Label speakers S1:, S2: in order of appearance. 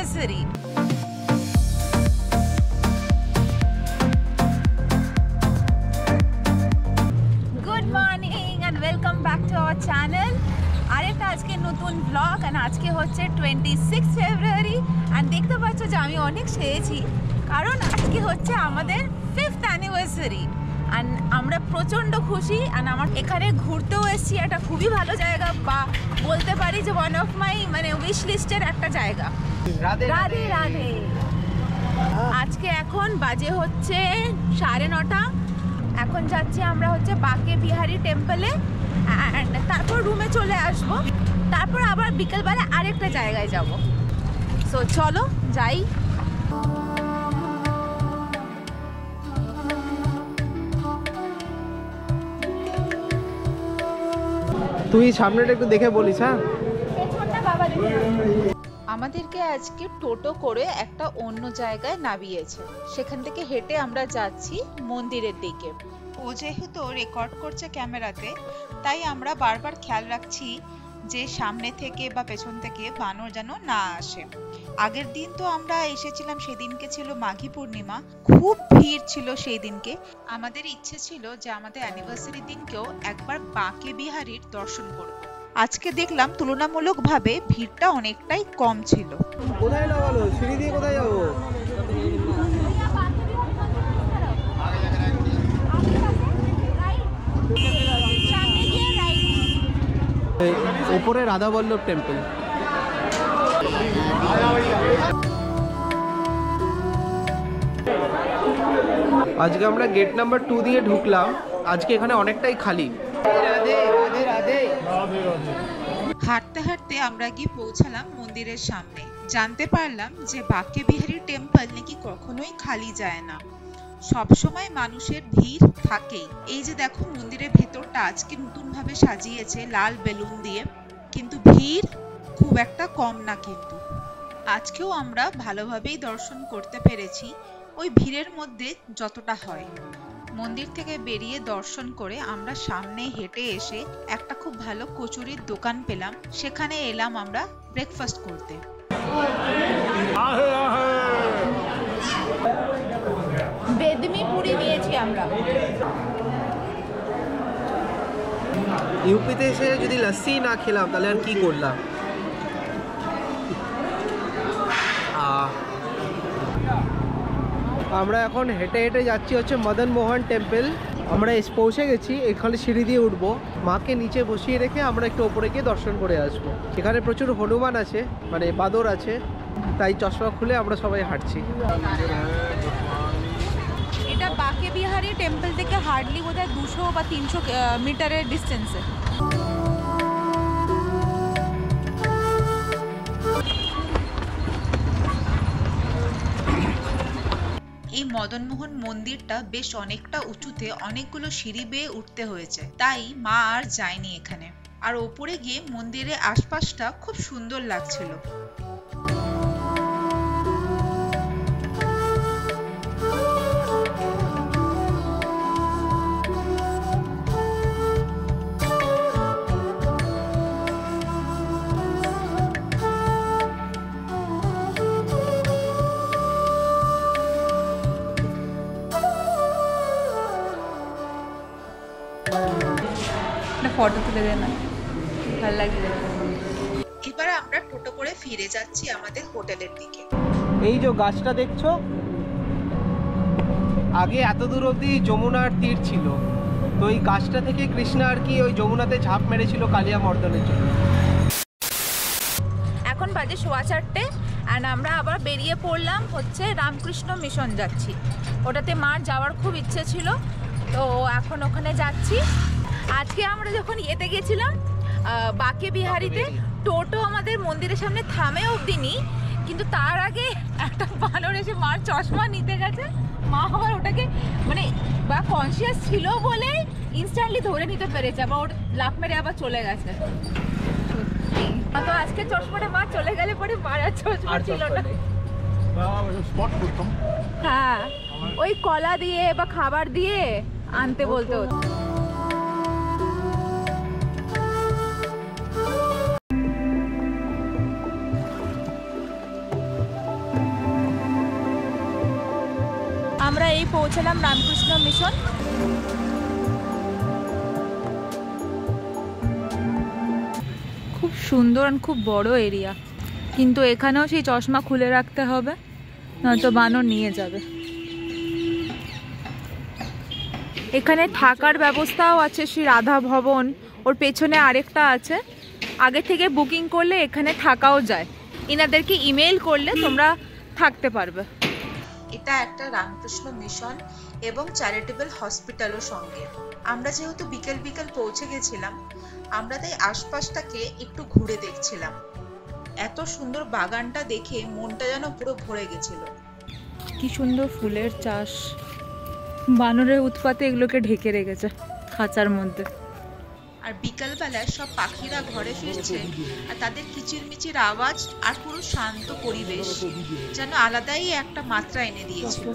S1: anniversary. Good morning and welcome back to our channel. আরেকটা আজকে নতুন ব্লগ and আজকে হচ্ছে 26 ফেব্রুয়ারি and দেখতে পাচ্ছ যে আমি অনেক সেজেছি কারণ আজকে হচ্ছে আমাদের 5th অ্যানিভার্সারি and আমরা প্রচন্ড খুশি and আমার এখানে ঘুরতেও এসেছি একটা খুবই ভালো জায়গা বা বলতে পারি যে ওয়ান অফ মাই মানে উইশ লিস্টের একটা জায়গা। রাধে রাধে রাধে। আজকে এখন বাজে হচ্ছে 9:30। এখন যাচ্ছি আমরা হচ্ছে বাকে বিহারি টেম্পলে and তারপর রুমে চলে আসবো, তারপর আবার বিকেলবেলা আরেকটা জায়গায় যাব। সো চলো যাই।
S2: তুই সামনেটা একটু দেখে বলিস। হ্যাঁ,
S1: আমাদেরকে আজকে টোটো করে একটা অন্য জায়গায় নামিয়েছে, সেখান থেকে হেঁটে আমরা যাচ্ছি মন্দিরের দিকে। ও যেহেতু রেকর্ড করছে ক্যামেরাতে, তাই আমরা বারবার খেয়াল রাখছি যে সামনে থেকে বা পেছন থেকে বানর যেন না আসে। আগের দিন তো আমরা এসেছিলাম, সেদিনকে ছিল মাঘী পূর্ণিমা, খুব ভিড় ছিল সেই দিনকে। আমাদের ইচ্ছে ছিল যে আমাদের অ্যানিভার্সারি দিনকেও একবার বাকে বিহারীর দর্শন করব। আজকে দেখলাম তুলনামূলকভাবে ভিড়টা অনেকটাই কম ছিল।
S2: কোথায় লাগালো? সিঁড়ি দিয়ে কোথায় যাবো? উপরে রাধা বল্লভ টেম্পল। আজকে আমরা গেট নাম্বার 2 দিয়ে ঢুকলাম। আজকে এখানে অনেকটাই খালি।
S1: হাঁটতে হাঁটতে আমরা গিয়ে পৌঁছালাম মন্দিরের সামনে। জানতে পারলাম যে বাকে বিহারী টেম্পল নাকি কখনোই খালি যায় না, সব সময় মানুষের ভিড় থাকেই। এই যে দেখো মন্দিরের ভেতরটা আজকে নতুন ভাবে সাজিয়েছে লাল বেলুন দিয়ে, কিন্তু ভিড় খুব একটা কম না। কিন্তু আজকেও আমরা ভালোভাবেই দর্শন করতে পেরেছি, ওই ভিড়ের মধ্যে যতটা হয়। মন্দির থেকে বেরিয়ে দর্শন করে আমরা সামনে হেঁটে এসে একটা খুব ভালো কচুরির দোকান পেলাম, সেখানে এলাম আমরা ব্রেকফাস্ট করতে। বেদমি পুরি নিয়েছি আমরা।
S2: ইউপিতে এসে যদি লস্যি না খেলাম তাহলে আর কি করলাম। আমরা এখন হেঁটে হেঁটে যাচ্ছি হচ্ছে মদন মোহন টেম্পল। আমরা পৌঁছে গেছি, এখানে সিঁড়ি দিয়ে উঠবো, মাকে নিচে বসিয়ে রেখে আমরা একটু ওপরে গিয়ে দর্শন করে আসবো। এখানে প্রচুর হনুমান আছে, মানে বাদর আছে, তাই চশমা খুলে আমরা সবাই হাঁটছি।
S1: এটা বাকে বিহারী টেম্পল থেকে হার্ডলি বোধহয় 200 বা 300 মিটারের ডিস্টেন্সে। এই মদনমোহন মন্দিরটা বেশ অনেকটা উঁচুতে, অনেকগুলো সিঁড়ি বেয়ে উঠতে হয়েছে, তাই মা আর যায়নি এখানে। আর ওপরে গিয়ে মন্দিরের আশপাশটা খুব সুন্দর লাগছিল। ফটো তুলে দেন, ভালো লাগছে। এবার আমরা টোটো করে ফিরে যাচ্ছি আমাদের হোটেলের দিকে।
S2: এই যে গাছটা দেখছো, আগে এত দূর অবধি যমুনার তীর ছিল, তো এই গাছটা থেকে কৃষ্ণা আর কি ওই যমুনাতে ঝাঁপ মেরেছিল কালিয়া মর্দনের জন্য।
S1: এখন বাজে 4:15 and আমরা আবার বেরিয়ে পড়লাম হচ্ছে রামকৃষ্ণ মিশন যাচ্ছি। ওটাতে মার যাওয়ার খুব ইচ্ছে ছিল, তো এখন ওখানে যাচ্ছি। আজকে আমরা যখন ইয়েতে গেছিলাম বাকে বিহারিতে, টোটো আমাদের মন্দিরের সামনে থামে অবধি নি, কিন্তু তার আগে একটা বানর এসে মার চশমা নিতে গেছে। মা আবার ওটাকে মানে বা কনসিয়াস ছিল বলে ইনস্ট্যান্টলি ধরে নিতে পেরেছে, আবার ওর লাফ মেরে আবার চলে গেছে। তো আজকে চশমাটা মা চলে গেলে পরে মার আর চশমা ছিল না। হ্যাঁ, ওই কলা দিয়ে বা খাবার দিয়ে আনতে বলতে হতো। আমরা এই পৌঁছালাম রামকৃষ্ণ মিশন। খুব সুন্দর আর খুব বড় এরিয়া, কিন্তু এখানেও সেই চশমা খুলে রাখতে হবে, নয়তো বানর নিয়ে যাবে। এখানে থাকার ব্যবস্থাও আছে, শ্রী রাধা ভবন, ওর পেছনে আরেকটা আছে। আগে থেকে বুকিং করলে এখানে থাকাও যায়, এনাদেরকে ইমেল করলে তোমরা থাকতে পারবে। এটা একটা রামকৃষ্ণ মিশন এবং চ্যারিটেবল হসপিটালও সঙ্গে। আমরা যেহেতু বিকেল বিকেল পৌঁছে গেছিলাম, আমরা তাই আশপাশটাকে একটু ঘুরে দেখছিলাম। এত সুন্দর বাগানটা দেখে মনটা যেন পুরো ভরে গেছিল। কি সুন্দর ফুলের চাষ, বানরের উৎপাতে এগুলোকে ঢেকে রেখেছে খাঁচার মধ্যে। আর বিকালবেলা সব পাখিরা ঘরে ফিরছে, আর তাদের কিচিরমিচির আওয়াজ আর পুরো শান্ত পরিবেশ যেন আলাদাই একটা মাত্রা এনে দিয়েছিল।